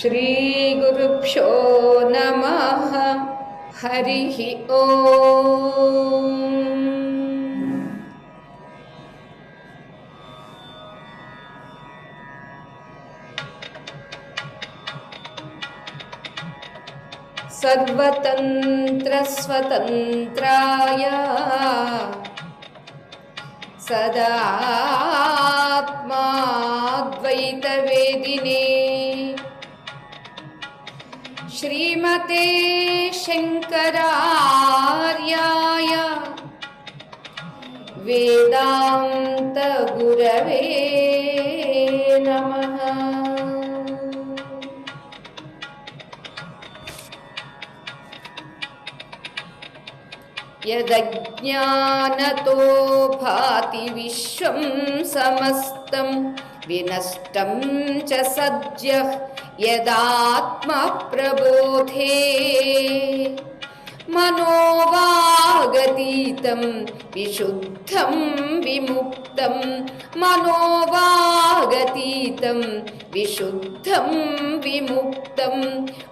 श्री गुरुभ्यो नमः। हरिः ओम्। सर्वतन्त्र स्वतन्त्राय सदात्माद्वैतवेदिने श्रीमते शंकरार्याय वेदांत गुरवे नमः। यदज्ञानतो भाति विश्वं समस्तं विनष्टं च सद्यः यदात्मप्रबोधे मनोवागतीतं विशुद्धं विमुक्तं मनोवागतीतं विशुद्धं विमुक्तं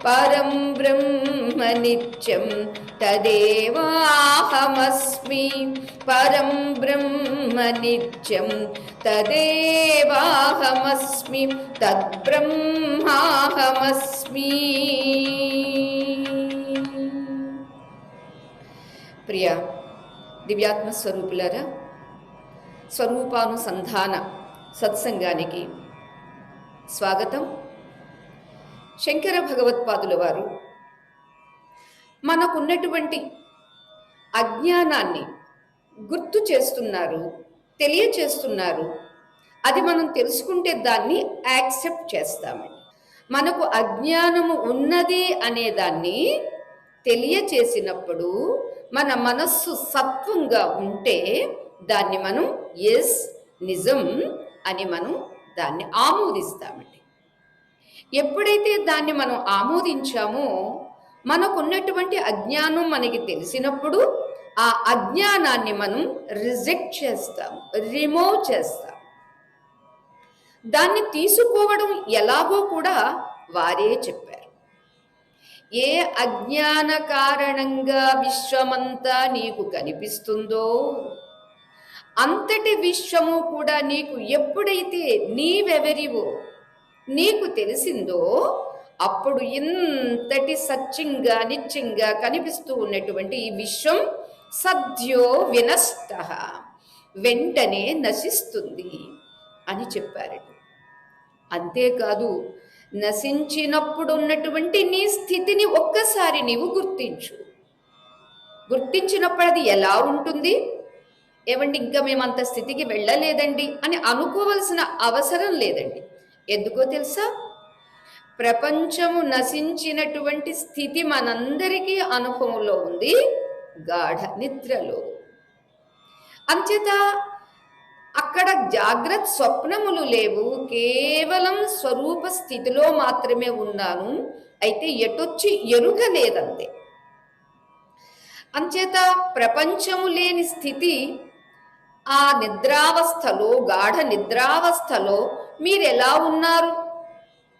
परं ब्रह्म नित्यं तदेवाहमस्मि परं ब्रह्म नित्यं तदेवाहमस्मि तद्ब्रह्माहमस्मि। ప్రియ దివ్యాత్మ స్వరూపులారా, స్వరూపానుసంధాన సత్సంగానికి స్వాగతం. శంకర భగవత్పాదుల వారు మనకున్నటువంటి అజ్ఞానాన్ని గుర్తు చేస్తున్నారు, తెలియచేస్తున్నారు. అది మనం తెలుసుకుంటే దాన్ని యాక్సెప్ట్ చేస్తామని. మనకు అజ్ఞానము ఉన్నది అనేదాన్ని తెలియచేసినప్పుడు మన మనస్సు సత్వంగా ఉంటే దాన్ని మనం ఎస్ నిజం అని మనం దాన్ని ఆమోదిస్తామండి. ఎప్పుడైతే దాన్ని మనం ఆమోదించామో మనకున్నటువంటి అజ్ఞానం మనకి తెలిసినప్పుడు ఆ అజ్ఞానాన్ని మనం రిజెక్ట్ చేస్తాం, రిమూవ్ చేస్తాం. దాన్ని తీసుకోవడం ఎలాగో కూడా వారే చెప్పారు. ఏ అజ్ఞాన కారణంగా విశ్వమంతా నీకు కనిపిస్తుందో అంతటి విశ్వము కూడా నీకు ఎప్పుడైతే నీవెవరివో నీకు తెలిసిందో అప్పుడు ఇంతటి సత్యంగా నిత్యంగా కనిపిస్తూ ఉన్నటువంటి ఈ విశ్వం సద్యో వినష్టః, వెంటనే నశిస్తుంది అని చెప్పారు. అంతేకాదు, నశించినప్పుడు ఉన్నటువంటి నీ స్థితిని ఒక్కసారి నీవు గుర్తించు. గుర్తించినప్పుడు అది ఎలా ఉంటుంది? ఏమండి, ఇంకా మేమంత స్థితికి వెళ్ళలేదండి అని అనుకోవలసిన అవసరం లేదండి. ఎందుకో తెలుసా? ప్రపంచము నశించినటువంటి స్థితి మనందరికీ అనుభవంలో ఉంది, గాఢ నిద్రలో. అంచేత అక్కడ జాగ్రత్త స్వప్నములు లేవు, కేవలం స్వరూప స్థితిలో మాత్రమే ఉన్నాను. అయితే ఎటొచ్చి ఎరుక లేదంతే. అంచేత ప్రపంచము లేని స్థితి ఆ నిద్రావస్థలో, గాఢ నిద్రావస్థలో మీరెలా ఉన్నారు?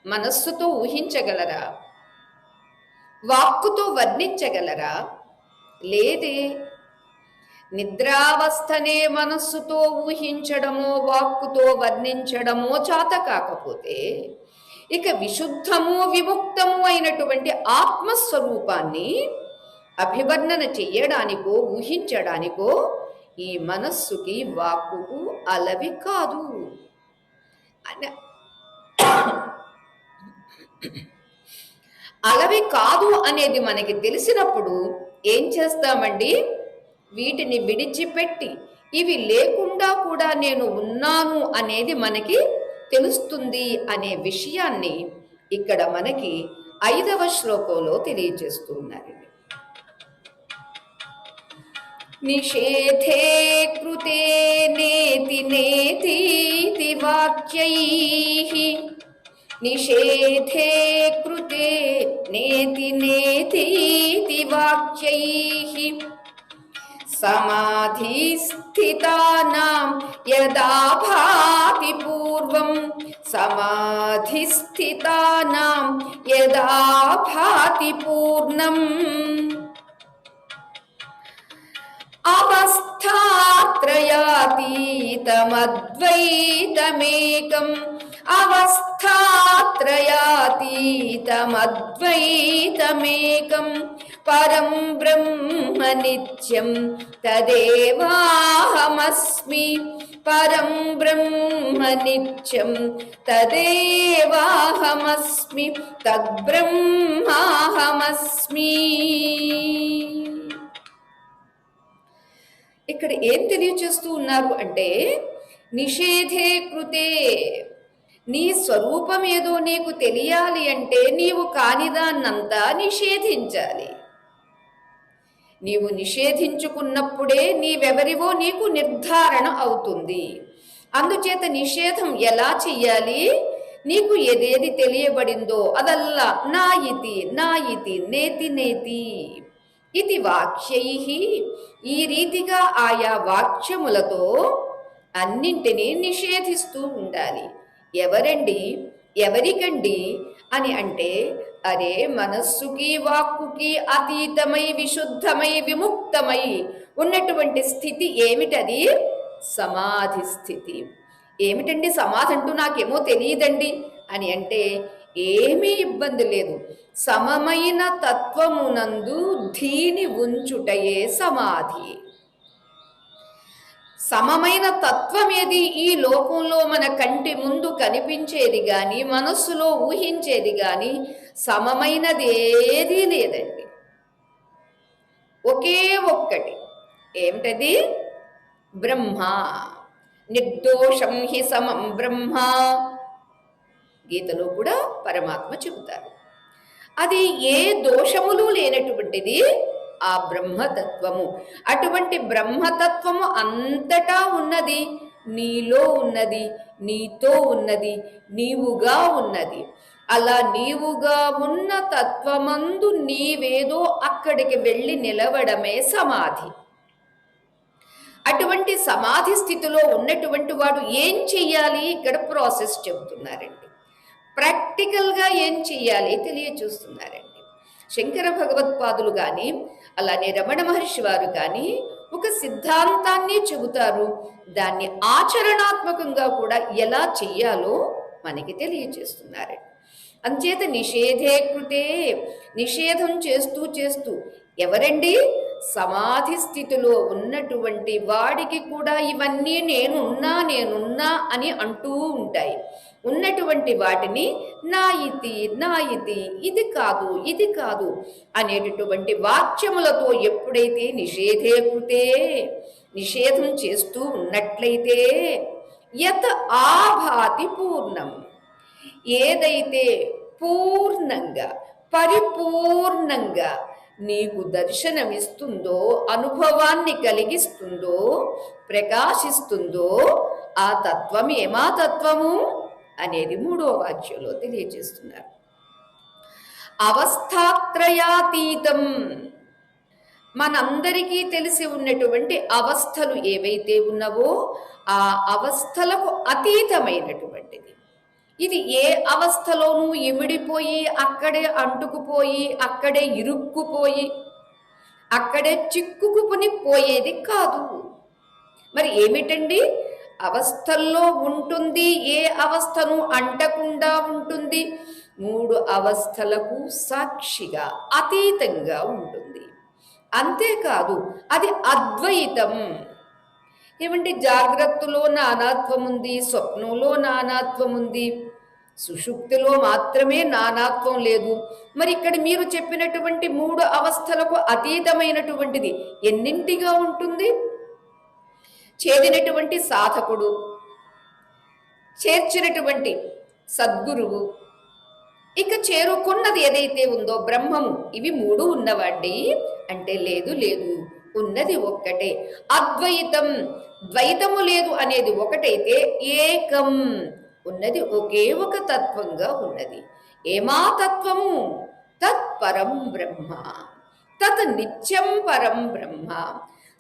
మనస్సుతో ఊహించగలరా? వాక్కుతో వర్ణించగలరా? లేదే. నిద్రావస్థనే మనస్సుతో ఊహించడమో వాక్కుతో వర్ణించడమో చేత కాకపోతే ఇక విశుద్ధము విముక్తము అయినటువంటి ఆత్మస్వరూపాన్ని అభివర్ణన చెయ్యడానికో ఊహించడానికో ఈ మనస్సుకి వాక్కుకు అలవి కాదు. అలవి కాదు అనేది మనకి తెలిసినప్పుడు ఏం చేస్తామండి? వీటిని విడిచిపెట్టి ఇవి లేకుండా కూడా నేను ఉన్నాను అనేది మనకి తెలుస్తుంది అనే విషయాన్ని ఇక్కడ మనకి 5వ శ్లోకంలో తెలియజేస్తూ ఉన్నారండి. నిషేధే కృతే నేతి నేతీతి వాక్యైః నిషేధే కృతే నేతి నేతీతి వాక్యైః సమాధిస్థితానాం యదా భాతి పూర్వం సమాధిస్థితానాం యదా భాతి పూర్ణం అవస్థాత్రయాతీతమద్వైతమేకం అవస్థాత్రయాతీతమద్వైతమేకం పరం బ్రహ్మ నిత్యం తదేవాహమస్మి పరం బ్రహ్మ నిత్యం తదేవాహమస్మి తద్బ్రహ్మాహమస్మి. ఇక్కడ ఏం తెలియచేస్తూ ఉన్నారు అంటే, నిషేధే కృతే, నీ స్వరూపం ఏదో నీకు తెలియాలి అంటే నీవు కానిదాన్నంతా నిషేధించాలి. నీవు నిషేధించుకున్నప్పుడే నీవెవరివో నీకు నిర్ధారణ అవుతుంది. అందుచేత నిషేధం ఎలా చెయ్యాలి? నీకు ఏదేది తెలియబడిందో అదల్లా నా ఇతి నేతి నేతి ఇది వాక్యైః, ఈ రీతిగా ఆయా వాక్యములతో అన్నింటినీ నిషేధిస్తూ ఉండాలి. ఎవరండి, ఎవరికండి అని అంటే, అరే మనస్సుకి వాక్కుకి అతీతమై విశుద్ధమై విముక్తమై ఉన్నటువంటి స్థితి ఏమిటది? సమాధి స్థితి. ఏమిటండి సమాధి అంటూ నాకేమో తెలియదండి అని అంటే ఏమీ ఇబ్బంది లేదు. సమమైన తత్వమునందు ధీని ఉంచుటయే సమాధి. సమమైన తత్వం ఏది? ఈ లోకంలో మన కంటి ముందు కనిపించేది గాని మనస్సులో ఊహించేది గాని సమమైనది ఏదీ లేదండి. ఒకే ఒక్కటి. ఏమిటది? బ్రహ్మ. నిర్దోషం హి సమం బ్రహ్మ. గీతలో కూడా పరమాత్మ చెబుతారు. అది ఏ దోషములు లేనటువంటిది ఆ బ్రహ్మతత్వము. అటువంటి బ్రహ్మతత్వము అంతటా ఉన్నది, నీలో ఉన్నది, నీతో ఉన్నది, నీవుగా ఉన్నది. అలా నీవుగా ఉన్న తత్వమందు నీవేదో అక్కడికి వెళ్ళి నిలవడమే సమాధి. అటువంటి సమాధి స్థితిలో ఉన్నటువంటి వాడు ఏం చెయ్యాలి? ఇక్కడ ప్రాసెస్ చెబుతున్నారండి. ప్రాక్టికల్గా ఏం చెయ్యాలి తెలియచూస్తున్నారండి. శంకర భగవత్పాదులు కానీ అలానే రమణ మహర్షి వారు కానీ ఒక సిద్ధాంతాన్ని చెబుతారు. దాన్ని ఆచరణాత్మకంగా కూడా ఎలా చెయ్యాలో మనకి తెలియచేస్తున్నారండి. అంచేత నిషేధే కృతే, నిషేధం చేస్తూ చేస్తూ ఎవరండి? సమాధి స్థితిలో ఉన్నటువంటి వాడికి కూడా ఇవన్నీ నేనున్నా అని అంటూ ఉంటాయి. ఉన్నటువంటి వాటిని నా ఇతి ఇది కాదు అనేటటువంటి వాక్యములతో ఎప్పుడైతే నిషేధే కృతే, నిషేధం చేస్తూ ఉన్నట్లయితే యత్ ఆభాతి పూర్ణం, ఏదైతే పూర్ణంగా పరిపూర్ణంగా నీకు దర్శనమిస్తుందో, అనుభవాన్ని కలిగిస్తుందో, ప్రకాశిస్తుందో ఆ తత్వం ఏమా తత్వము అనేది 3వ వాక్యంలో తెలియజేస్తున్నారు. అవస్థాత్రయాతీతం, మనందరికీ తెలిసి ఉన్నటువంటి అవస్థలు ఏవైతే ఉన్నవో ఆ అవస్థలకు అతీతమైనటువంటిది. ఇది ఏ అవస్థలోనూ ఇమిడిపోయి అక్కడే అంటుకుపోయి అక్కడే ఇరుక్కుపోయి అక్కడే చిక్కుకుని పోయేది కాదు. మరి ఏమిటండి? అవస్థల్లో ఉంటుంది. ఏ అవస్థను అంటకుండా ఉంటుంది? 3 అవస్థలకు సాక్షిగా అతీతంగా ఉంటుంది. అంతేకాదు అది అద్వైతం. ఏమంటే జాగ్రత్తలో నానాత్వం ఉంది, స్వప్నంలో నానాత్వం ఉంది, సుషుప్తిలో మాత్రమే నానాత్వం లేదు. మరి ఇక్కడ మీరు చెప్పినటువంటి 3 అవస్థలకు అతీతమైనటువంటిది ఎన్నింటిగా ఉంటుంది? చేరినటువంటి సాధకుడు, చేర్చినటువంటి సద్గురువు, ఇక చేరుకున్నది ఏదైతే ఉందో బ్రహ్మము, ఇవి మూడు ఉన్నవాడి అంటే లేదు లేదు, ఉన్నది ఒక్కటే. అద్వైతం, ద్వైతము లేదు అనేది ఒకటైతే ఏకం, ఉన్నది ఒకే ఒక తత్వంగా ఉన్నది. ఏమా తత్వము? తత్పరం బ్రహ్మ, తత్ నిత్యం పరం బ్రహ్మ,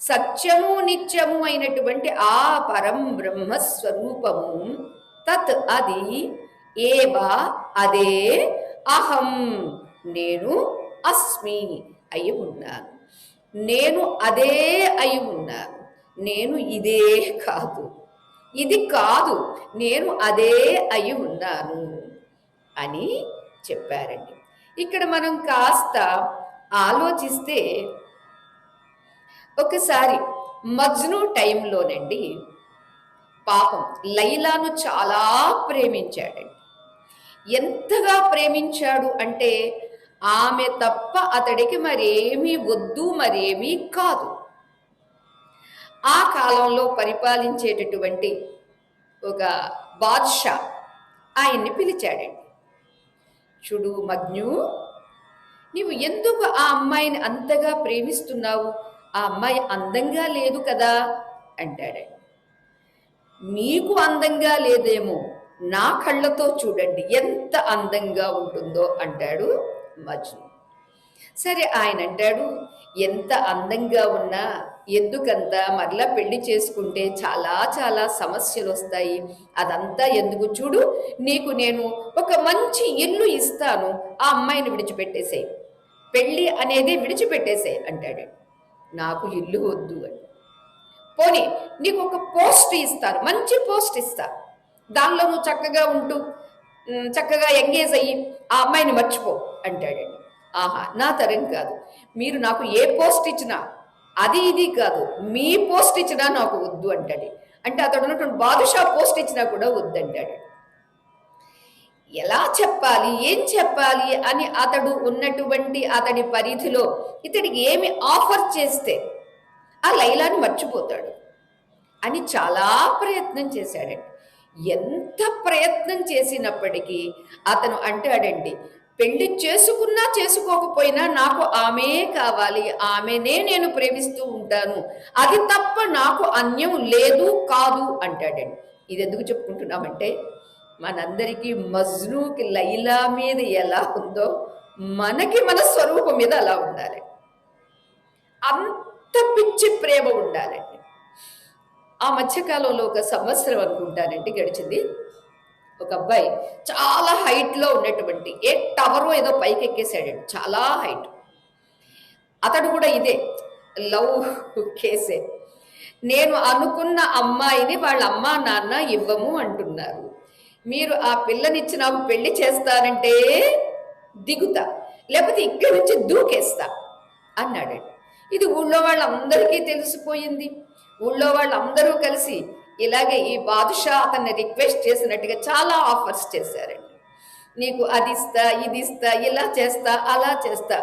సత్యము నిత్యము అయినటువంటి ఆ పరం బ్రహ్మ స్వరూపము. తత్ అది, ఏవ అదే, అహం నేను, అస్మి అయి ఉన్నాను. నేను అదే అయి ఉన్నాను. నేను ఇదే కాదు, ఇది కాదు, నేను అదే అయి ఉన్నాను అని చెప్పారండి. ఇక్కడ మనం కాస్త ఆలోచిస్తే ఒకసారి మజ్ను టైంలోనండి పాపం లైలాను చాలా ప్రేమించాడండి. ఎంతగా ప్రేమించాడు అంటే ఆమె తప్ప అతడికి మరేమీ వద్దు, మరేమీ కాదు. ఆ కాలంలో పరిపాలించేటటువంటి ఒక బాద్షా ఆయన్ని పిలిచాడండి. చూడు మజ్ను, నీవు ఎందుకు ఆ అమ్మాయిని అంతగా ప్రేమిస్తున్నావు? ఆ అమ్మాయి అందంగా లేదు కదా అంటాడండి. మీకు అందంగా లేదేమో, నా కళ్ళతో చూడండి ఎంత అందంగా ఉంటుందో అంటాడు మజ్ను. సరే, ఆయన అంటాడు, ఎంత అందంగా ఉన్నా ఎందుకంత, మరలా పెళ్లి చేసుకుంటే చాలా చాలా సమస్యలు వస్తాయి, అదంతా ఎందుకు, చూడు నీకు నేను ఒక మంచి ఇల్లు ఇస్తాను, ఆ అమ్మాయిని విడిచిపెట్టేసేయి, పెళ్ళి అనేది విడిచిపెట్టేసేయి అంటాడు. నాకు ఇల్లు వద్దు అని. పోనీ నీకు ఒక పోస్ట్ ఇస్తాను, మంచి పోస్ట్ ఇస్తా, దానిలో నువ్వు చక్కగా ఉంటూ చక్కగా ఎంగేజ్ అయ్యి ఆ అమ్మాయిని మర్చిపో అంటాడండి. ఆహా, నా తరం కాదు, మీరు నాకు ఏ పోస్ట్ ఇచ్చినా, అది ఇది కాదు, మీ పోస్ట్ ఇచ్చినా నాకు వద్దు అంటాడు. అంటే అతడు ఉన్నటువంటి బాదుషా పోస్ట్ ఇచ్చినా కూడా వద్దంటాడు. ఎలా చెప్పాలి, ఏం చెప్పాలి అని అతడు ఉన్నటువంటి అతడి పరిధిలో ఇతడికి ఏమి ఆఫర్ చేస్తే ఆ లైలాని మర్చిపోతాడు అని చాలా ప్రయత్నం చేశాడండి. ఎంత ప్రయత్నం చేసినప్పటికీ అతను అంటాడండి, పెళ్లి చేసుకున్నా చేసుకోకపోయినా నాకు ఆమె కావాలి, ఆమెనే నేను ప్రేమిస్తూ ఉంటాను, అది తప్ప నాకు అన్యం లేదు కాదు అంటాడండి. ఇది ఎందుకు చెప్పుకుంటున్నామంటే మనందరికీ మజ్నుకి లైలా మీద ఎలా ఉందో మనకి మన స్వరూపం మీద అలా ఉండాలి. అంత పిచ్చి ప్రేమ ఉండాలండి. ఆ మధ్యకాలంలో ఒక సంవత్సరం అనుకుంటానండి గడిచింది, ఒక అబ్బాయి చాలా హైట్లో ఉన్నటువంటి ఏ టవరో ఏదో పైకి ఎక్కేసాడండి, చాలా హైట్. అతడు కూడా ఇదే లవ్ కేసే. నేను అనుకున్న అమ్మాయిని వాళ్ళ అమ్మా నాన్న ఇవ్వము అంటున్నారు, మీరు ఆ పిల్లనిచ్చి నాకు పెళ్లి చేస్తారంటే దిగుతా, లేకపోతే ఇక్కడి నుంచి దూకేస్తా అన్నాడండి. ఇది ఊళ్ళో వాళ్ళందరికీ తెలిసిపోయింది. ఊళ్ళో వాళ్ళందరూ కలిసి ఇలాగే ఈ బాదుషా అతన్ని రిక్వెస్ట్ చేసినట్టుగా చాలా ఆఫర్స్ చేశారండి. నీకు అది ఇస్తా, ఇది ఇస్తా, ఇలా చేస్తా, అలా చేస్తా,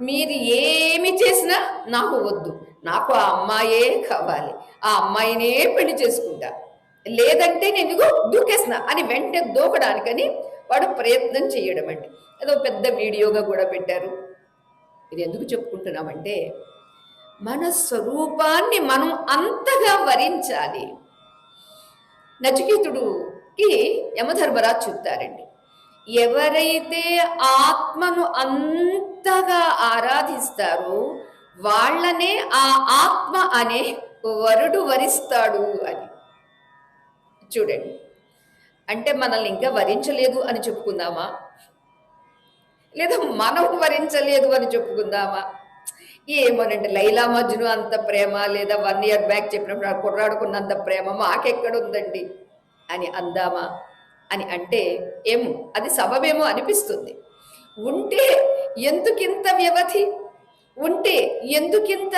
మీరు ఏమి చేసినా నాకు వద్దు, నాకు ఆ అమ్మాయే కావాలి, ఆ అమ్మాయినే పెళ్లి చేసుకుంటా, లేదంటే నేను దూకేస్తున్నా అని వెంటనే దూకడానికని వాడు ప్రయత్నం చేయడం అండి. అదో పెద్ద వీడియోగా కూడా పెట్టారు. ఇది ఎందుకు చెప్పుకుంటున్నామంటే మన స్వరూపాన్ని మనం అంతగా వరించాలి. నచికేతుడికి యమధర్మరాజు చెప్తారండి, ఎవరైతే ఆత్మను అంతగా ఆరాధిస్తారో వాళ్ళనే ఆ ఆత్మ అనే వరుడు వరిస్తాడు అని. చూడండి, అంటే మనల్ని ఇంకా వరించలేదు అని చెప్పుకుందామా, లేదా మనం వరించలేదు అని చెప్పుకుందామా? ఏమోనంటే లైలా మజ్ను అంత ప్రేమ, లేదా 1 year బ్యాక్ చెప్పినప్పుడు ఆ కుర్రాడుకున్నంత ప్రేమ మాకెక్కడుందండి అని అందామా? అని అంటే ఏమో అది సబబేమో అనిపిస్తుంది. ఉంటే ఎందుకింత వ్యవధి, ఉంటే ఎందుకింత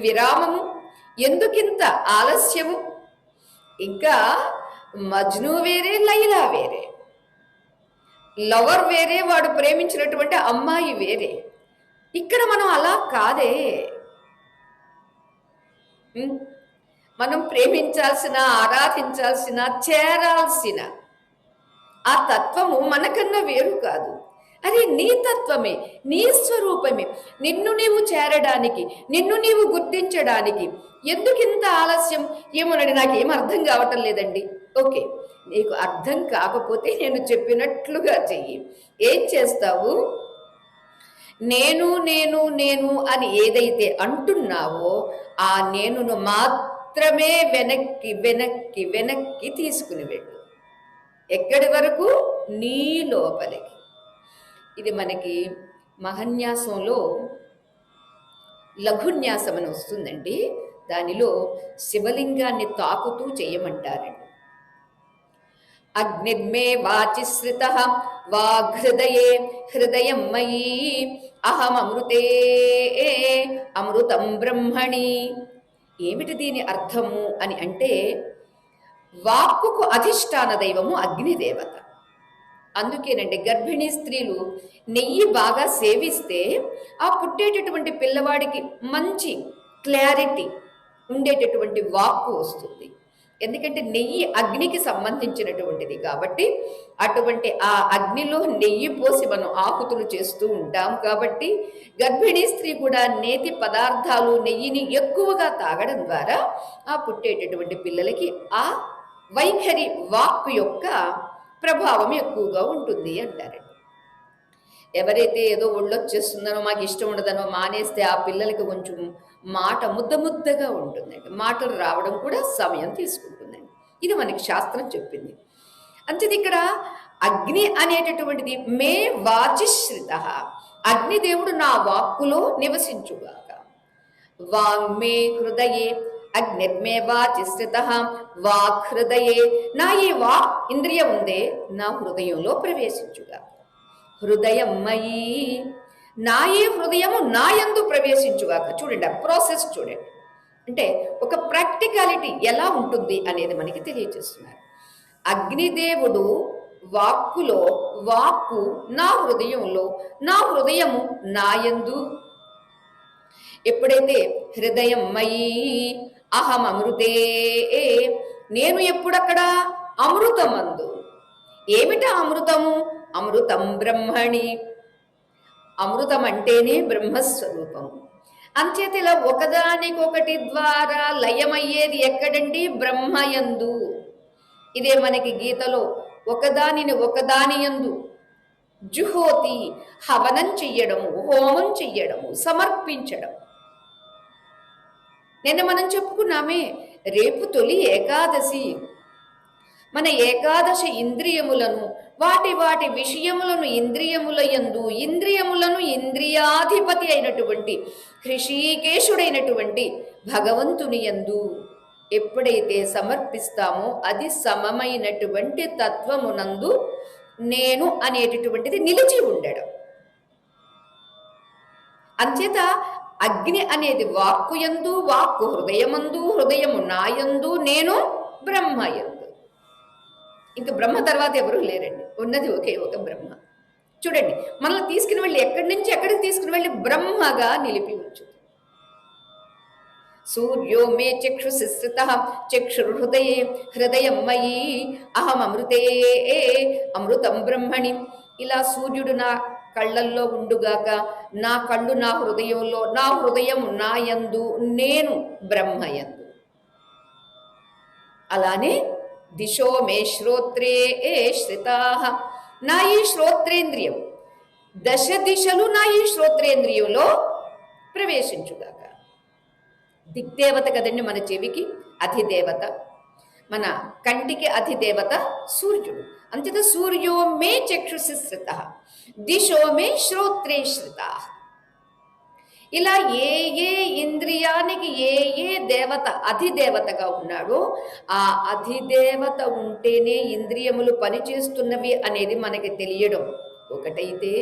విరామము, ఎందుకింత ఆలస్యము? ఇంకా మజ్ను వేరే, లైలా వేరే, లవర్ వేరే, వాడు ప్రేమించినటువంటి అమ్మాయి వేరే. ఇక్కడ మనం అలా కాదే. మనం ప్రేమించాల్సిన, ఆరాధించాల్సిన, చేరాల్సిన ఆ తత్వము మనకన్నా వేరు కాదు. అది నీ తత్వమే, నీ స్వరూపమే. నిన్ను నీవు చేరడానికి, నిన్ను నీవు గుర్తించడానికి ఎందుకింత ఆలస్యం? ఏమోనండి, నాకేం అర్థం కావటం లేదండి. ఓకే, నీకు అర్థం కాకపోతే నేను చెప్పినట్లుగా చెయ్యి. ఏం చేస్తావు? నేను నేను నేను అని ఏదైతే అంటున్నావో ఆ నేనును మాత్రమే వెనక్కి వెనక్కి వెనక్కి తీసుకుని వెళ్ళు. ఎక్కడి వరకు? నీ లోపలికి. ఇది మనకి మహన్యాసంలో లఘున్యాసం అని వస్తుందండి. దానిలో శివలింగాన్ని తాకుతూ చేయమంటారండి. అగ్నిర్మే వాచిశ్రిత వాఘృదయే హృదయం మయీ అహమృతే అమృతం బ్రహ్మణి. ఏమిటి దీని అర్థము అని అంటే, వాక్కుకు అధిష్టాన దైవము అగ్నిదేవత. అందుకేనండి గర్భిణీ స్త్రీలు నెయ్యి బాగా సేవిస్తే ఆ పుట్టేటటువంటి పిల్లవాడికి మంచి క్లారిటీ ఉండేటటువంటి వాక్కు వస్తుంది. ఎందుకంటే నెయ్యి అగ్నికి సంబంధించినటువంటిది కాబట్టి, అటువంటి ఆ అగ్నిలో నెయ్యి పోసి మనం ఆహుతులు చేస్తూ ఉంటాం కాబట్టి, గర్భిణీ స్త్రీ కూడా నేతి పదార్థాలు నెయ్యిని ఎక్కువగా తాగడం ద్వారా ఆ పుట్టేటటువంటి పిల్లలకి ఆ వైఖరి వాక్కు యొక్క ప్రభావం ఎక్కువగా ఉంటుంది అంటారండి. ఎవరైతే ఏదో ఒళ్ళొచ్చేస్తుందనో మాకు ఇష్టం ఉండదనో మానేస్తే ఆ పిల్లలకి కొంచెం మాట ముద్దగా ఉంటుందండి. మాటలు రావడం కూడా సమయం తీసుకుంటుందండి. ఇది మనకి శాస్త్రం చెప్పింది. అంతేది ఇక్కడ అగ్ని అనేటటువంటిది మే వాచిశ్రిత. అగ్నిదేవుడు నా వాక్కులో నివసించుగాక. వాంగ్మే హృదయే అగ్నిర్మే వాచిశ్రిత వాక్ హృదయే. నా ఈ వాక్ ఇంద్రియం ఉందే నా హృదయంలో ప్రవేశించుగాక. హృదయం మయీ, నా ఈ హృదయము నా యందు ప్రవేశించుగాక. చూడండి ఆ ప్రాసెస్ చూడండి. అంటే ఒక ప్రాక్టికాలిటీ ఎలా ఉంటుంది అనేది మనకి తెలియజేస్తున్నారు. అగ్నిదేవుడు వాక్కులో, వాక్కు నా హృదయంలో, నా హృదయము నా యందు. ఎప్పుడైతే హృదయం మయీ అహం అమృతే, నేను ఎప్పుడక్కడ అమృతమందు. ఏమిటా అమృతము? అమృతం బ్రహ్మణి. అమృతం అంటేనే బ్రహ్మస్వరూపము. అంచేత ఇలా ఒకదానికొకటి ద్వారా లయమయ్యేది ఎక్కడండి? బ్రహ్మయందు. ఇదే మనకి గీతలో ఒకదాని యందు జుహోతి, హవనం చెయ్యడము, హోమం చెయ్యడము, సమర్పించడం. నిన్న మనం చెప్పుకున్నామే, రేపు తొలి ఏకాదశి. మన ఏకాదశి ఇంద్రియములను, వాటి విషయములను ఇంద్రియముల యందు, ఇంద్రియములను ఇంద్రియాధిపతి అయినటువంటి హృషీకేశుడైనటువంటి భగవంతుని యందు ఎప్పుడైతే సమర్పిస్తామో అది సమమైనటువంటి తత్వమునందు నేను అనేటటువంటిది నిలిచి ఉండడం. అంచేత అగ్ని అనేది వాక్కు యందు, వాక్కు హృదయమందు, హృదయము నాయందు, నేను బ్రహ్మయందు. ఇంకా బ్రహ్మ తర్వాత ఎవరూ లేరండి, ఉన్నది ఒకే ఒక బ్రహ్మ. చూడండి, మనల్ని తీసుకుని వెళ్ళి ఎక్కడి నుంచి ఎక్కడికి తీసుకుని వెళ్ళి బ్రహ్మగా నిలిపి ఉంచు. సూర్యో మే చక్షుషి స్థితః చక్షుర్హృదయే హృదయం మయీ అహం అమృతే అమృతం బ్రహ్మణి. ఇలా సూర్యుడు నా కళ్ళల్లో ఉండుగాక, నా కళ్ళు నా హృదయంలో, నా హృదయం నా యందు, నేను బ్రహ్మయందు. అలానే దిశో మే శ్రోత్రే శ్రితాః. నా ఈ శ్రోత్రేంద్రియం, దశ దిశలు నా ఈ శ్రోత్రేంద్రియంలో ప్రవేశించుగాక. దిగ్దేవత కదండి మన చెవికి అధిదేవత, మన కంటికి అధిదేవత సూర్యుడు. అంతేత సూర్యో మే చక్షుషి శ్రితః దిశో మే శ్రోత్రే శ్రితాః. ఇలా ఏ ఏ ఇంద్రియానికి ఏ ఏ దేవత అధిదేవతగా ఉన్నాడో ఆ అధిదేవత ఉంటేనే ఇంద్రియములు పనిచేస్తున్నవి అనేది మనకి తెలియడం ఒకటైతే,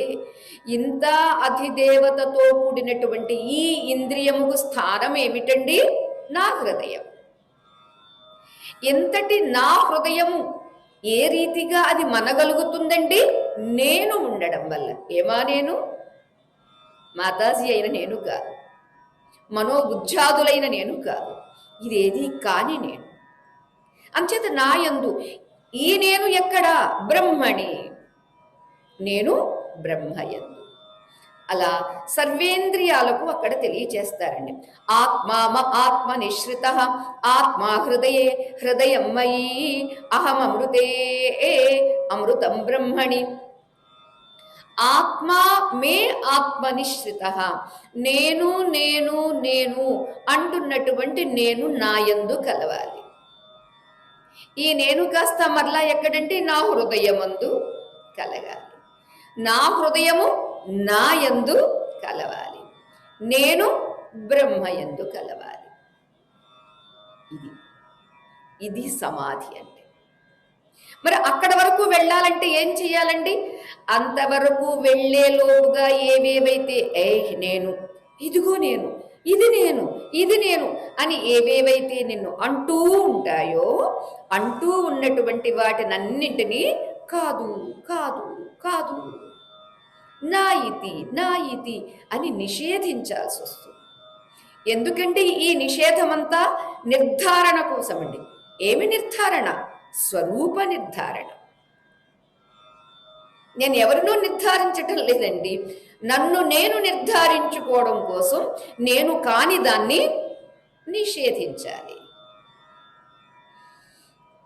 ఇంత అధిదేవతతో కూడినటువంటి ఈ ఇంద్రియముకు స్థానం ఏమిటండి? నా హృదయం. ఎంతటి నా హృదయము ఏ రీతిగా అది మనగలుగుతుందండి? నేను ఉండడం వల్ల. ఏమా నేను? మాతాజీ అయిన నేను కాదు, మనోబుద్ధ్యాదులైన నేను కాదు, ఇదేది కాని నేను. అంచేత నాయందు ఈ నేను ఎక్కడా? బ్రహ్మణి. నేను బ్రహ్మయందు. అలా సర్వేంద్రియాలకు అక్కడ తెలియచేస్తారండి. ఆత్మ నిశ్రిత ఆత్మా హృదయే హృదయం మయీ అహమృతే అమృతం బ్రహ్మణి. ఆత్మ మే ఆత్మనిశ్రిత, నేను నేను నేను అంటున్నటువంటి నేను నాయందు కలవాలి. ఈ నేను కాస్త మరలా ఎక్కడంటే నా హృదయమందు కలగాలి. నా హృదయము నాయందు కలవాలి, నేను బ్రహ్మయందు కలవాలి. ఇది సమాధి అంటే. మరి అక్కడ వరకు వెళ్ళాలంటే ఏం చెయ్యాలండి? అంతవరకు వెళ్ళేలోపుగా ఏవేవైతే నేను, ఇదిగో నేను, ఇది నేను, ఇది నేను అని ఏవేవైతే నిన్ను అంటూ ఉంటాయో, అంటూ ఉన్నటువంటి వాటినన్నింటినీ కాదు కాదు కాదు, నా ఇది అని నిషేధించాల్సి వస్తుంది. ఎందుకంటే ఈ నిషేధమంతా నిర్ధారణ కోసమండి. ఏమి నిర్ధారణ? స్వరూప నిర్ధారణ. నేను ఎవరినో నిర్ధారించటం లేదండి, నన్ను నేను నిర్ధారించుకోవడం కోసం నేను కాని దాన్ని నిషేధించాలి.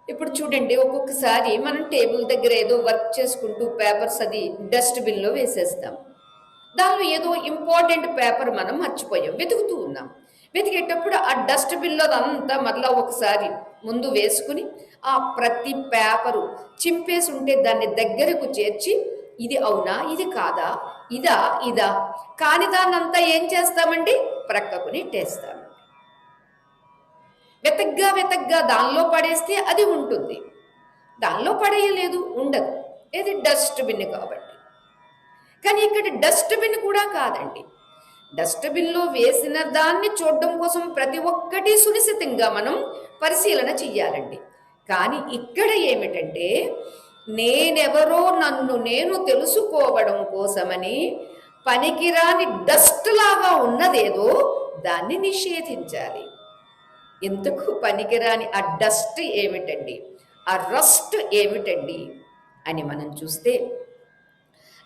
ఇప్పుడు చూడండి, ఒక్కొక్కసారి మనం టేబుల్ దగ్గర ఏదో వర్క్ చేసుకుంటూ పేపర్స్ అది డస్ట్బిన్లో వేసేస్తాం. దానిలో ఏదో ఇంపార్టెంట్ పేపర్ మనం మర్చిపోయాం, వెతుకుతూ ఉన్నాం. వెతికేటప్పుడు ఆ డస్ట్బిన్లో అంతా మరలా ఒకసారి ముందు వేసుకుని ఆ ప్రతి పేపరు చింపేసి ఉంటే దాన్ని దగ్గరకు చేర్చి ఇది అవునా, ఇది కాదా, ఇదా కాని దాన్నంతా ఏం చేస్తామండి? ప్రక్కకు నెట్టేస్తాం. వెతగ్గా దానిలో పడేస్తే అది ఉంటుంది, దానిలో పడేయలేదు, ఉండదు. ఇది డస్ట్బిన్ కాబట్టి. కానీ ఇక్కడ డస్ట్బిన్ కూడా కాదండి. డస్ట్బిన్లో వేసిన దాన్ని చూడడం కోసం ప్రతి ఒక్కటి సునిశ్చితంగా మనం పరిశీలన చెయ్యాలండి. కానీ ఇక్కడ ఏమిటంటే, నేనెవరో నన్ను నేను తెలుసుకోవడం కోసమని పనికిరాని డస్ట్ లాగా ఉన్నదేదో దాన్ని నిషేధించాలి. ఎందుకు పనికిరాని ఆ డస్ట్ ఏమిటండి, ఆ రస్ట్ ఏమిటండి అని మనం చూస్తే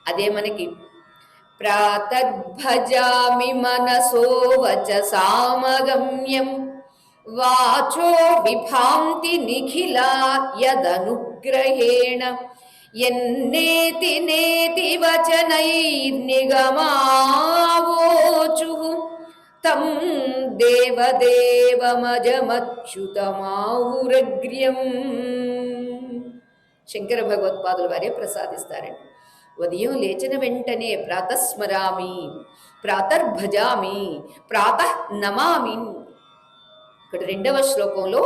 అదే మనకి ప్రాతర్భజామి మనసో వచసామగమ్యం వాచో విభాంతి నిఖిలా యదనుగ్రహేణ ఎన్నేతి నేతి వచనైర్నిగమావోచుః తం దేవదేవమజమచ్యుతమావురగ్ర్యం. శంకర భగవత్పాదుల వారే ప్రసాదిస్తారండి. ఉదయం లేచిన వెంటనే ప్రాతస్మరామి, ప్రాతర్భజామి, ప్రాతః నమామి. ఇక్కడ 2వ శ్లోకంలో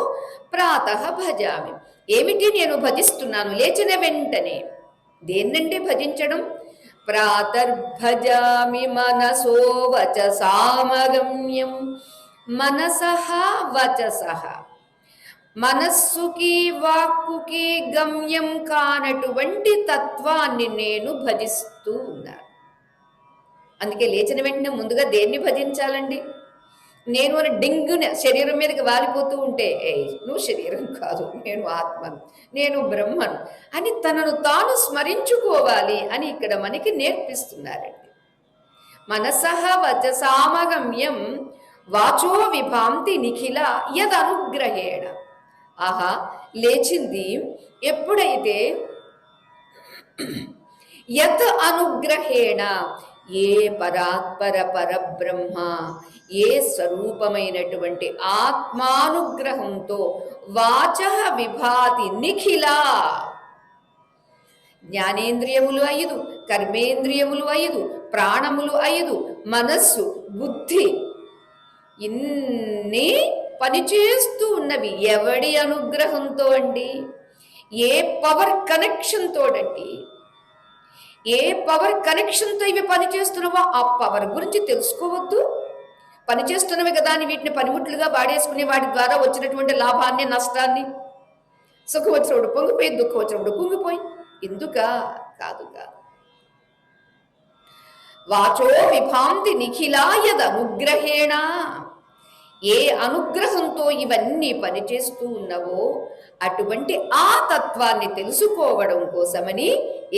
ప్రాతః భజామి, ఏమిటి నేను భజిస్తున్నాను? లేచిన వెంటనే. దేన్నంటే భజించడం? ప్రాతర్భజామి మనసో వచసామగమ్యం. మనసః వచసః, మనస్సుకి వాక్కుకి గమ్యం కానటువంటి తత్వాన్ని నేను భజిస్తూ ఉన్నాను. అందుకే లేచిన వెంటనే ముందుగా దేన్ని భజించాలండి? నేను అని డింగున శరీరం మీదకి వాలిపోతూ ఉంటే, నువ్వు శరీరం కాదు, నేను ఆత్మను, నేను బ్రహ్మను అని తనను తాను స్మరించుకోవాలి అని ఇక్కడ మనకి నేర్పిస్తున్నారండి. మనసః వచసామగమ్యం వాచో విభాంతి నిఖిల యదనుగ్రహేణ. ఆహా, లేచింది ఎప్పుడైతే యత్ అనుగ్రహేణ, ఏ పరాత్పర పరబ్రహ్మ, ఏ స్వరూపమైనటువంటి ఆత్మానుగ్రహంతో వాచః విభాతి నిఖిలా, జ్ఞానేంద్రియములు 5, కర్మేంద్రియములు 5, ప్రాణములు 5, మనస్సు, బుద్ధి ఇన్ని పనిచేస్తూ ఉన్నవి ఎవడి అనుగ్రహంతో అండి? ఏ పవర్ కనెక్షన్తో అండి? ఏ పవర్ కనెక్షన్తో ఇవి పనిచేస్తున్నావో ఆ పవర్ గురించి తెలుసుకోవద్దు? పనిచేస్తున్నవి కదా అని వీటిని పనిముట్లుగా వాడేసుకుని వాటి ద్వారా వచ్చినటువంటి లాభాన్ని, నష్టాన్ని, సుఖం వచ్చినప్పుడు పొంగిపోయి, దుఃఖం వచ్చినప్పుడు కుంగిపోయి, ఎందుకా? కాదు. వాచో విభాంతి నిఖిలా యదనుగ్రహేణ, ఏ అనుగ్రహంతో ఇవన్నీ పనిచేస్తూ ఉన్నావో అటువంటి ఆ తత్వాన్ని తెలుసుకోవడం కోసమని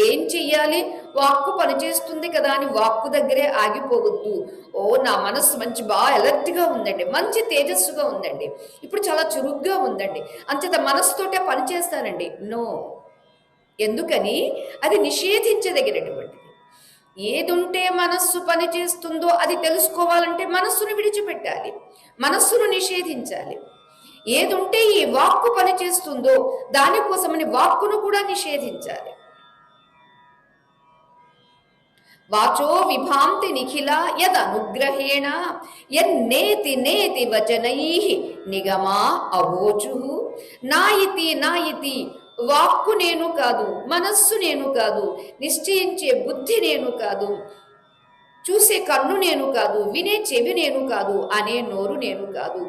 ఏం చెయ్యాలి? వాక్కు పనిచేస్తుంది కదా అని వాక్కు దగ్గరే ఆగిపోవద్దు. ఓ నా మనస్సు మంచి బాగా అలర్ట్గా ఉందండి, మంచి తేజస్సుగా ఉందండి, ఇప్పుడు చాలా చురుగ్గా ఉందండి, అంచేత మనస్సుతోటే పనిచేస్తానండి. నో. ఎందుకని? అది నిషేధించదగినటువంటిది. ఏదుంటే మనస్సు పనిచేస్తుందో అది తెలుసుకోవాలంటే మనస్సును విడిచిపెట్టాలి, మనస్సును నిషేధించాలి. ఏదుంటే ఈ వాక్కు పనిచేస్తుందో దానికోసమని వాక్కును కూడా నిషేధించాలి. వాచో విభాంతి నిఖిల యదనుగ్రహేణ యన్నేతి నేతి వచనైః నిగమా అవోచు. నా ఇతి వాక్కు నేను కాదు, మనస్సు నేను కాదు, నిశ్చయించే బుద్ధి నేను కాదు, చూసే కన్ను నేను కాదు, వినే చెవి నేను కాదు, అనే నోరు నేను కాదు,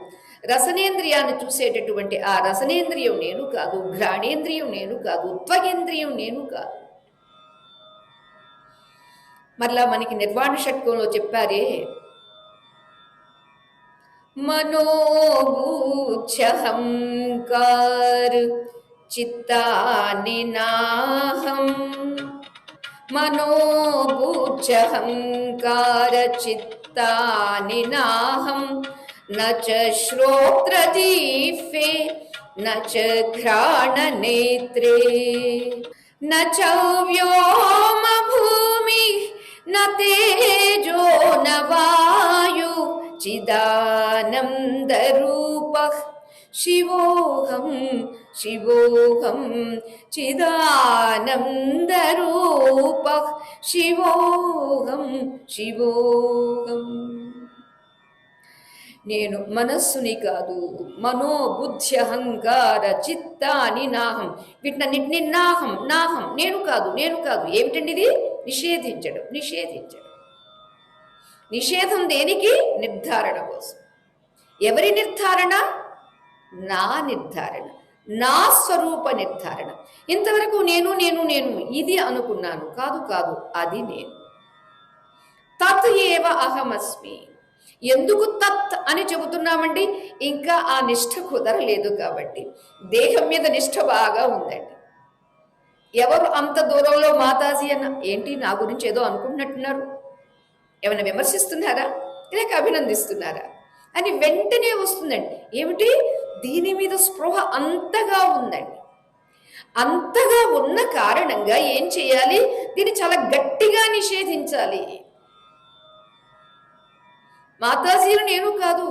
రసనేంద్రియాన్ని చూసేటటువంటి ఆ రసనేంద్రియం నేను కాదు, ఘ్రాణేంద్రియం నేను కాదు, త్వగేంద్రియం నేను కాదు. మరలా మనకి నిర్వాణ షట్కంలో చెప్పారే, మనోబుద్ధ్యహంకార్ చిత్తాని నాహం, మనోబుద్ధ్యహంకార చిత్తాని నాహం, నచ శ్రోత్రజిహ్వే నచ ఘ్రాణనేత్రే నచ వ్యోమ భూమి న తేజో న వాయు చిదానందరూపః శివోహం శివోహం చిదానందరూపః శివోహం శివోహం. నేను మనస్సుని కాదు, మనోబుద్ధి అహంకార చిత్తాని నాహం, వీటినన్నింటినీ నాహం నాహం, నేను కాదు నేను కాదు. ఏమిటండి ఇది? నిషేధించడం. నిషేధం దేనికి? నిర్ధారణ కోసం. ఎవరి నిర్ధారణ? నా నిర్ధారణ, నా స్వరూప నిర్ధారణ. ఇంతవరకు నేను నేను నేను ఇది అనుకున్నాను, కాదు కాదు, అది నేను. తత్ ఏవ అహమస్మి. ఎందుకు తత్ అని చెబుతున్నామండి? ఇంకా ఆ నిష్ఠ కుదరలేదు కాబట్టి. దేహం మీద నిష్ఠ బాగా ఉందండి. ఎవరు అంత దూరంలో మాతాజీ అన్న ఏంటి నా గురించి ఏదో అనుకుంటున్నట్టున్నారు, ఏమైనా విమర్శిస్తున్నారా లేక అభినందిస్తున్నారా అని వెంటనే వస్తుందండి. ఏమిటి? దీని మీద స్పృహ అంతగా ఉందండి. అంతగా ఉన్న కారణంగా ఏం చేయాలి? దీన్ని చాలా గట్టిగా నిషేధించాలి. మాతాజీలు నేను కాదు.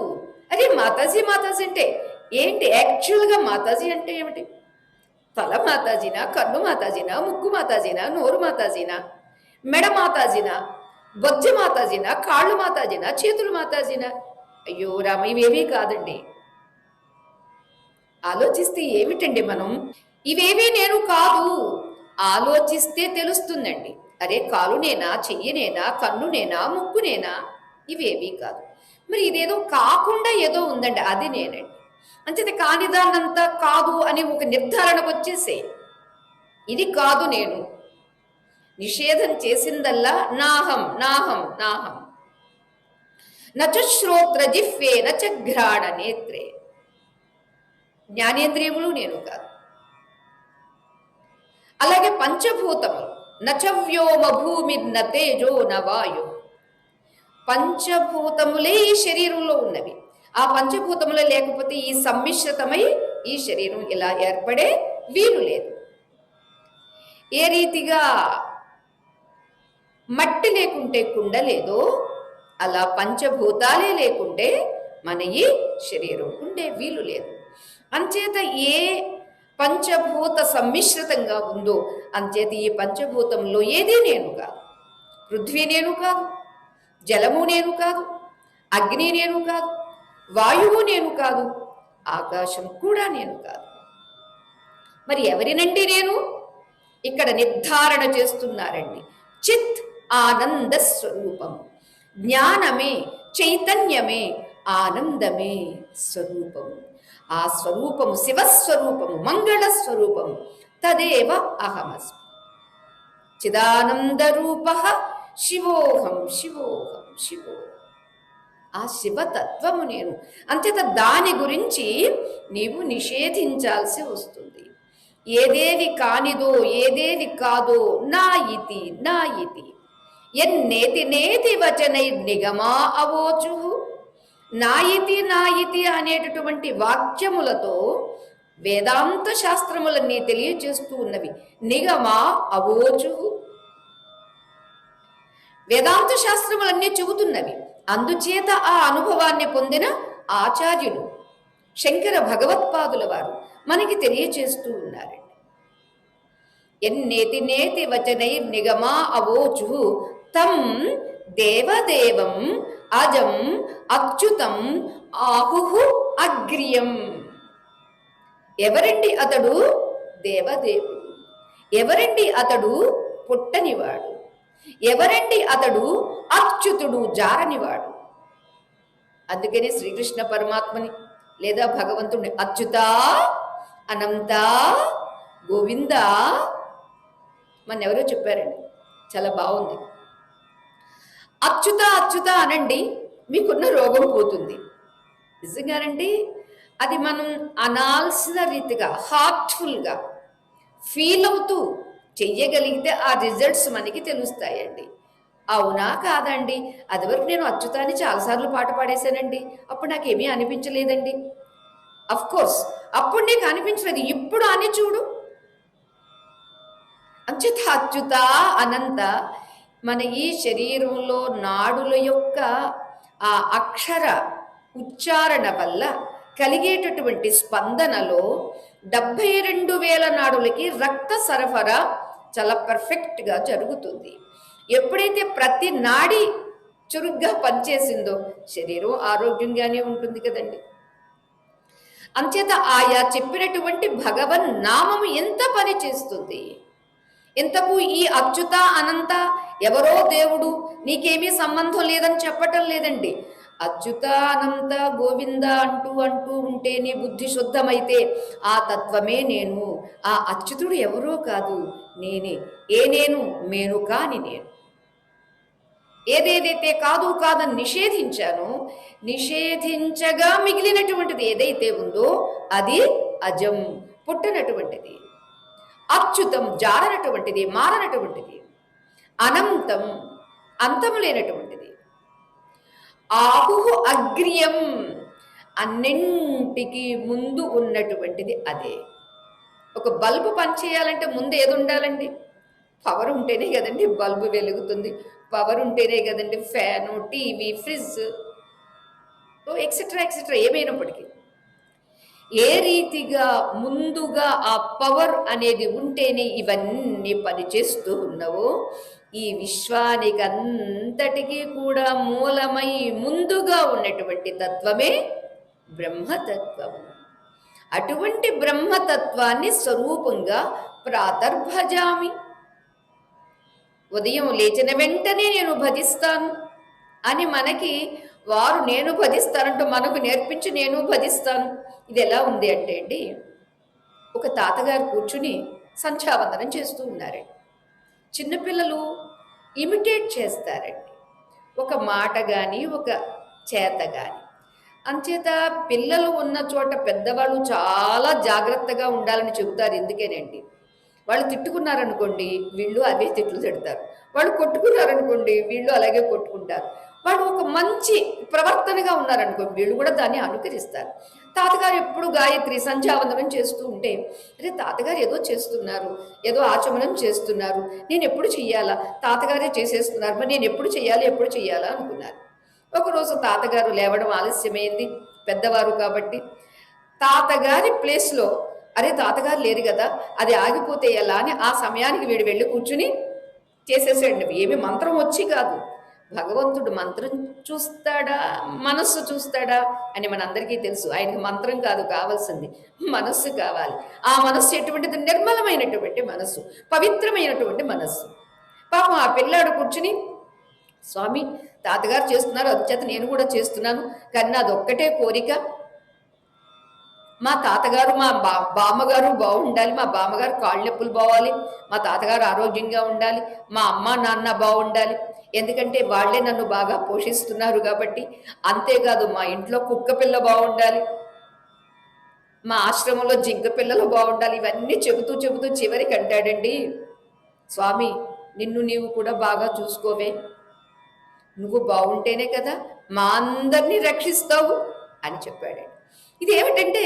అరే మాతాజీ అంటే ఏంటి? యాక్చువల్గా మాతాజీ అంటే ఏమిటి? తల మాతాజీనా, కన్ను మాతాజీనా, ముక్కు మాతాజీనా, నోరు మాతాజీనా, మెడ మాతాజీనా, బొజ్జ మాతాజీనా, కాళ్ళు మాతాజీనా, చేతులు మాతాజీనా? అయ్యో రామ, ఇవేవీ కాదండి. ఆలోచిస్తే ఏమిటండి మనం? ఇవేవీ నేను కాదు. ఆలోచిస్తే తెలుస్తుందండి. అరే కాలు నేనా, చెయ్యి నేనా, కన్ను నేనా, ముక్కు నేనా? ఇవేవీ కాదు. మరి ఇదేదో కాకుండా ఏదో ఉందండి, అది నేనండి. అంచేది కానిదాన్నంతా కాదు అని ఒక నిర్ధారణకు వచ్చేసే. ఇది కాదు నేను. నిషేధం చేసిందల్లా నాహం నాహం నాహం. నచ శ్రోత్ర జిహ్వే నచ ఘ్రాణ నేత్రే. జ్ఞానేంద్రియములు నేను కాదు. అలాగే పంచభూతములు, నచ వ్యోమ భూమి న తేజో న వాయు. పంచభూతములే ఈ శరీరంలో ఉన్నవి. ఆ పంచభూతములే లేకపోతే ఈ సమ్మిశ్రితమై ఈ శరీరం ఇలా ఏర్పడే వీలు లేదు. ఏ రీతిగా మట్టి లేకుంటే కుండ లేదో అలా పంచభూతాలే లేకుంటే మన ఈ శరీరం ఉండే వీలు లేదు. అంచేత ఏ పంచభూత సమ్మిశ్రితంగా ఉందో అంచేత ఈ పంచభూతంలో ఏదీ నేను కాదు. పృథ్వీ నేను కాదు, జలము నేను కాదు, అగ్ని నేను కాదు, వాయువు నేను కాదు, ఆకాశం కూడా నేను కాదు. మరి ఎవరినండి నేను? ఇక్కడ నిర్ధారణ చేస్తున్నారండి. చిత్ ఆనంద స్వరూపం. జ్ఞానమే, చైతన్యమే, ఆనందమే స్వరూపము. ఆ స్వరూపము శివస్వరూపము, మంగళ స్వరూపము. తదేవ అహమస్మి. చిదానంద రూప శివోహం శివోహం శివోహం. ఆ శివతత్వము నేను. అంతేత దాని గురించి నీవు నిషేధించాల్సి వస్తుంది. ఏదేది కానిదో ఏదేది కాదో నా ఇతి నా ఇతి ఎన్నేతి నేతి వచనై నిగమా అవోచు. నాయితి అనేటటువంటి వాక్యములతో వేదాంత శాస్త్రములన్నీ తెలియచేస్తూ ఉన్నవి. నిగమా అవోచు, వేదాంత శాస్త్రములన్నీ చెబుతున్నవి. అందుచేత ఆ అనుభవాన్ని పొందిన ఆచార్యులు శంకర భగవత్పాదుల వారు మనకి తెలియచేస్తూ ఉన్నారండి. ఎన్నేతి నేతి వచనై నిగమా అవోచు తం దేవదేవం అజం అచ్యుతం ఆహుహు అగ్ర్యం. ఎవరండి అతడు? దేవదేవుడు. ఎవరండి అతడు? పుట్టనివాడు. ఎవరండి అతడు? అచ్యుతుడు, జారనివాడు. అందుకనే శ్రీకృష్ణ పరమాత్మని లేదా భగవంతుడిని అచ్యుత, అనంత, గోవింద మన ఎవరో చెప్పారండి, చాలా బాగుంది. అచ్యుత అచ్యుత అనండి, మీకున్న రోగం పోతుంది. నిజంగానండి, అది మనం అనాల్సిన రీతిగా హార్ట్ఫుల్గా ఫీల్ అవుతూ చెయ్యగలిగితే ఆ రిజల్ట్స్ మనకి తెలుస్తాయండి. అవునా కాదండి? అదివరకు నేను అచ్యుతాన్ని చాలాసార్లు పాట పాడేశానండి, అప్పుడు నాకేమీ అనిపించలేదండి. అఫ్ కోర్స్ అప్పుడు నీకు అనిపించలేదు, ఇప్పుడు అని చూడు. అంచేత అచ్యుత అనంత మన ఈ శరీరంలో నాడుల యొక్క ఆ అక్షర ఉచ్చారణ వల్ల కలిగేటటువంటి స్పందనలో 72,000 నాడులకి రక్త సరఫరా చాలా పర్ఫెక్ట్గా జరుగుతుంది. ఎప్పుడైతే ప్రతి నాడి చురుగ్గా పనిచేసిందో శరీరం ఆరోగ్యంగానే ఉంటుంది కదండి. అంచేత ఆయా చెప్పినటువంటి భగవన్ నామము ఎంత పని చేస్తుంది. ఇంతకు ఈ అచ్యుత అనంత ఎవరో దేవుడు, నీకేమీ సంబంధం లేదని చెప్పటం లేదండి. అచ్యుత అనంత గోవింద అంటూ అంటూ ఉంటే నీ బుద్ధి శుద్ధమైతే ఆ తత్వమే నేను. ఆ అచ్యుతుడు ఎవరో కాదు, నేనే. ఏ నేను? మేను కాని నేను. ఏదేదైతే కాదు కాదని నిషేధించానో, నిషేధించగా మిగిలినటువంటిది ఏదైతే ఉందో అది అజం, పుట్టనటువంటిది. అచ్యుతం, జారనటువంటిది, మారనటువంటిది. అనంతం, అంతము లేనటువంటిది. ఆహుహు అగ్ర్యం, అన్నింటికి ముందు ఉన్నటువంటిది అదే. ఒక బల్బు పనిచేయాలంటే ముందు ఏది ఉండాలండి? పవర్ ఉంటేనే కదండి బల్బు వెలుగుతుంది. పవర్ ఉంటేనే కదండి fan, TV, fridge, etcetera etcetera ఏమైనప్పటికీ. ఏ రీతిగా ముందుగా ఆ పవర్ అనేది ఉంటేనే ఇవన్నీ పనిచేస్తూ ఉన్నవో, ఈ విశ్వానికి అంతటికీ కూడా మూలమై ముందుగా ఉన్నటువంటి తత్వమే బ్రహ్మతత్వము. అటువంటి బ్రహ్మతత్వాన్ని స్వరూపంగా ప్రాతర్భజామి. ఉదయం లేచిన వెంటనే నేను భజిస్తాను అని మనకి వారు నేను భజిస్తానంటూ మనకు నేర్పించి నేను భజిస్తాను. ఇది ఎలా ఉంది అంటే అండి, ఒక తాతగారు కూర్చుని సంధ్యావందనం చేస్తూ ఉన్నారండి. చిన్నపిల్లలు ఇమిటేట్ చేస్తారండి, ఒక మాట కానీ ఒక చేత కానీ. అంచేత పిల్లలు ఉన్న చోట పెద్దవాళ్ళు చాలా జాగ్రత్తగా ఉండాలని చెబుతారు. ఎందుకేనండి, వాళ్ళు తిట్టుకున్నారనుకోండి వీళ్ళు అదే తిట్లు తిడతారు, వాళ్ళు కొట్టుకున్నారనుకోండి వీళ్ళు అలాగే కొట్టుకుంటారు. వాళ్ళు ఒక మంచి ప్రవర్తనగా ఉన్నారనుకోండి వీళ్ళు కూడా దాన్ని అనుకరిస్తారు. తాతగారు ఎప్పుడు గాయత్రి సంధ్యావందనం చేస్తూ ఉంటే, అరే తాతగారు ఏదో చేస్తున్నారు, ఏదో ఆచమనం చేస్తున్నారు, నేను ఎప్పుడు చెయ్యాలా, తాతగారే చేసేస్తున్నారు, మరి నేను ఎప్పుడు చెయ్యాలా అనుకున్నారు. ఒకరోజు తాతగారు లేవడం ఆలస్యమైంది, పెద్దవారు కాబట్టి. తాతగారి ప్లేస్లో అరే తాతగారు లేరు కదా, అది ఆగిపోతే ఎలా అని ఆ సమయానికి వీడు వెళ్ళి కూర్చుని చేసేసాడు. ఏమి మంత్రం వచ్చి కాదు, భగవంతుడు మంత్రం చూస్తాడా మనస్సు చూస్తాడా అని మనందరికీ తెలుసు. ఆయనకి మంత్రం కాదు కావాల్సింది, మనస్సు కావాలి. ఆ మనస్సు ఎటువంటిది? నిర్మలమైనటువంటి మనస్సు, పవిత్రమైనటువంటి మనస్సు. పాపం ఆ పిల్లాడు కూర్చుని, స్వామి తాతగారు చేస్తున్నారు అందుచేత నేను కూడా చేస్తున్నాను, కానీ నాదొక్కటే కోరిక, మా తాతగారు మా బామ్మగారు బాగుండాలి, మా బామ్మగారు కాళ్ళు నొప్పులు పోవాలి, మా తాతగారు ఆరోగ్యంగా ఉండాలి, మా అమ్మ నాన్న బాగుండాలి, ఎందుకంటే వాళ్ళే నన్ను బాగా పోషిస్తున్నారు కాబట్టి. అంతేకాదు మా ఇంట్లో కుక్క పిల్ల బాగుండాలి, మా ఆశ్రమంలో జింక పిల్లలు బాగుండాలి, ఇవన్నీ చెబుతూ చెబుతూ చివరికి అంటాడండి, స్వామి నిన్ను నీవు కూడా బాగా చూసుకోవే, నువ్వు బాగుంటేనే కదా మా అందరినీ రక్షిస్తావు అని చెప్పాడు. ఇది ఏమిటంటే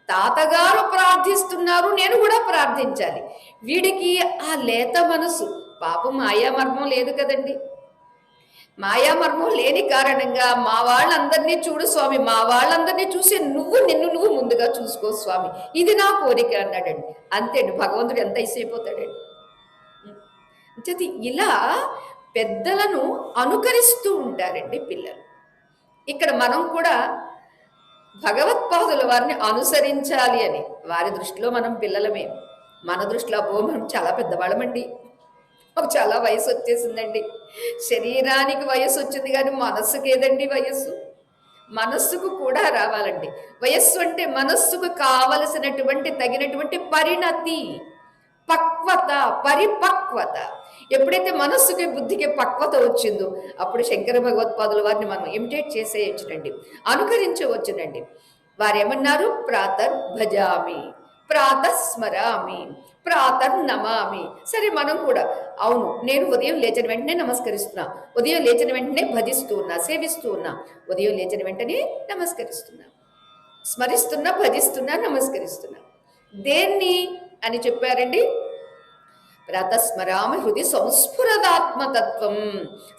తాతగారు ప్రార్థిస్తున్నారు, నేను కూడా ప్రార్థించాలి. వీడికి ఆ లేత మనసు, పాపం మాయామర్మం లేదు కదండి, మాయామర్మం లేని కారణంగా మా వాళ్ళందరినీ చూడు స్వామి, మా వాళ్ళందరినీ చూసి నిన్ను నువ్వు ముందుగా చూసుకో స్వామి, ఇది నా కోరిక అన్నాడండి. అంతేండి, భగవంతుడు ఎంత ఇసైపోతాడండి. అంటే ఇలా పెద్దలను అనుకరిస్తూ ఉంటారండి పిల్లలు. ఇక్కడ మనం కూడా భగవత్పాదుల వారిని అనుసరించాలి అని, వారి దృష్టిలో మనం పిల్లలమే, మన దృష్టిలో మనం చాలా పెద్దవాళ్ళమండి, మాకు చాలా వయసు వచ్చేసిందండి. శరీరానికి వయసు వచ్చింది కానీ మనస్సుకి ఏదండి వయస్సు? మనస్సుకు కూడా రావాలండి వయస్సు. అంటే మనస్సుకు కావలసినటువంటి తగినటువంటి పరిణతి, పక్వత, పరిపక్వత. ఎప్పుడైతే మనస్సుకి బుద్ధికి పక్వత వచ్చిందో అప్పుడు శంకర భగవత్పాదుల వారిని మనం ఇమిటేట్ చేసేయచ్చునండి, అనుకరించవచ్చునండి. వారేమన్నారు? ప్రాతర్ భజామి, ప్రాతస్మరామి, ప్రాతర్నమామి. సరే మనం కూడా అవును, నేను ఉదయం లేచిన వెంటనే నమస్కరిస్తున్నా, ఉదయం లేచిన వెంటనే భజిస్తూ ఉన్నా, సేవిస్తూ ఉన్నా, ఉదయం లేచిన వెంటనే నమస్కరిస్తున్నా, స్మరిస్తున్నా, భజిస్తున్నా, నమస్కరిస్తున్నా. దేన్ని అని చెప్పారండి? ప్రాతస్మరామి హృది సంస్ఫురదాత్మతత్వం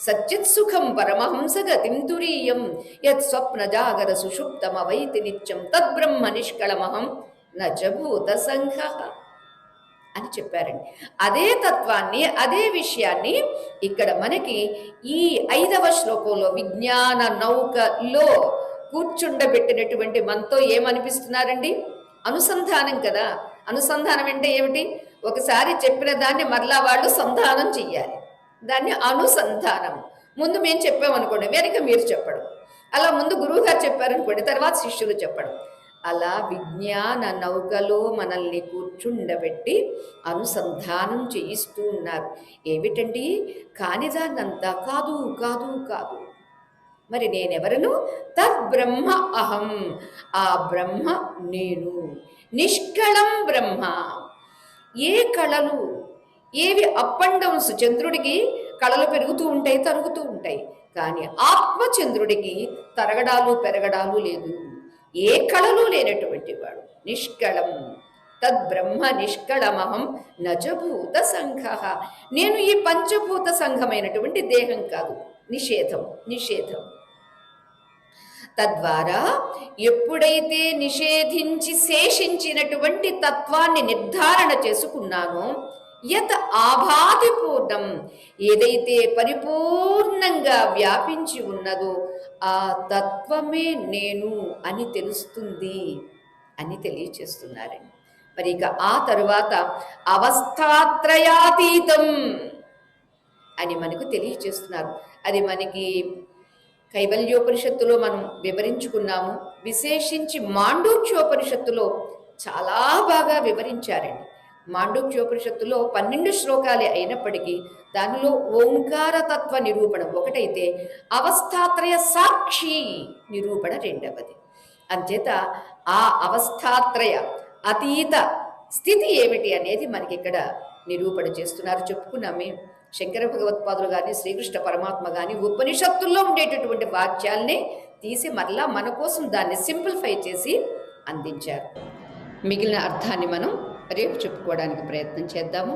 సచ్చిత్ సుఖం పరమహంస గతిం తురీయం యత్ స్వప్న జాగర సుషుప్తమవైతి నిత్యం తద్బ్రహ్మ నిష్కళమహం నచభూత సంఘ అని చెప్పారండి. అదే తత్వాన్ని, అదే విషయాన్ని ఇక్కడ మనకి ఈ 5వ శ్లోకంలో విజ్ఞాన నౌకలో కూర్చుండబెట్టినటువంటి మనతో ఏమనిపిస్తున్నారండి? అనుసంధానం కదా. అనుసంధానం అంటే ఏమిటి? ఒకసారి చెప్పిన దాన్ని మరలా వాళ్ళు సంధానం చెయ్యాలి, దాన్ని అనుసంధానం. ముందు మేము చెప్పామనుకోండి, వెనక మీరు చెప్పడం, అలా ముందు గురువుగారు చెప్పారనుకోండి, తర్వాత శిష్యులు చెప్పడం. అలా విజ్ఞాన నౌకలో మనల్ని కూర్చుండబెట్టి అనుసంధానం చేయిస్తూ ఉన్నారు. ఏమిటండి? కానిదాన్నంతా కాదు కాదు కాదు. మరి నేనెవరను? తద్బ్రహ్మ అహం, ఆ బ్రహ్మ నేను, నిష్కళం బ్రహ్మ. ఏ కళలు, ఏవి అప్ అండ్ డౌన్స్, చంద్రుడికి కళలు పెరుగుతూ ఉంటాయి, తరుగుతూ ఉంటాయి, కానీ ఆత్మచంద్రుడికి తరగడాలు పెరగడాలు లేదు, ఏ కళలు లేనటువంటి వాడు నిష్కళం. తద్బ్రహ్మ నిష్కళమహం నచభూత సంఘ. నేను ఈ పంచభూత సంఘమైనటువంటి దేహం కాదు. నిషేధం, నిషేధం. తద్వారా ఎప్పుడైతే నిషేధించి శేషించినటువంటి తత్వాన్ని నిర్ధారణ చేసుకున్నానో, యత్ ఆభాతి పూర్ణం, ఏదైతే పరిపూర్ణంగా వ్యాపించి ఉన్నదో ఆ తత్వమే నేను అని తెలుస్తుంది అని తెలియచేస్తున్నారండి. మరి ఇక ఆ తరువాత అవస్థాత్రయాతీతం అని మనకు తెలియచేస్తున్నారు. అది మనకి కైవల్యోపనిషత్తులో మనం వివరించుకున్నాము. విశేషించి మాండూక్యోపనిషత్తులో చాలా బాగా వివరించారండి. మాండూక్యోపనిషత్తులో 12 శ్లోకాలే అయినప్పటికీ దానిలో ఓంకారతత్వ నిరూపణ ఒకటైతే అవస్థాత్రయ సాక్షి నిరూపణ రెండవది. అంచేత ఆ అవస్థాత్రయ అతీత స్థితి ఏమిటి అనేది మనకి ఇక్కడ నిరూపణ చేస్తున్నారు. చెప్పుకున్నామే, శంకర భగవత్పాదులు కానీ శ్రీకృష్ణ పరమాత్మ కానీ ఉపనిషత్తుల్లో ఉండేటటువంటి వాక్యాల్ని తీసి మరలా మన కోసం దాన్ని సింప్లిఫై చేసి అందించారు. మిగిలిన అర్థాన్ని మనం రేపు చెప్పుకోవడానికి ప్రయత్నం చేద్దాము.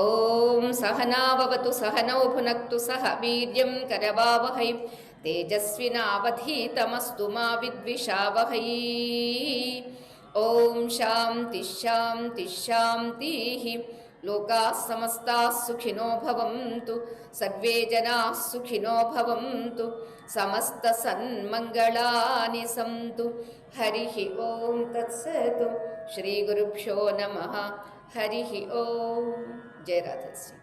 ఓం సహనావవతు సహనౌ భునక్తు సహ వీర్యం కరవావహై తేజస్వినావధీతమస్తు మా విద్విషావహై. ఓం శాంతి శాంతి శాంతి. లోకాః సమస్తాః సుఖినో భవంతు, సర్వే జనాః సుఖినో భవంతు, సమస్త సన్మంగళాని సంతు. హరిః ఓం తత్సత్. శ్రీ గురుభ్యో నమః. హరిః ఓం. జయ రాధశ్రీ.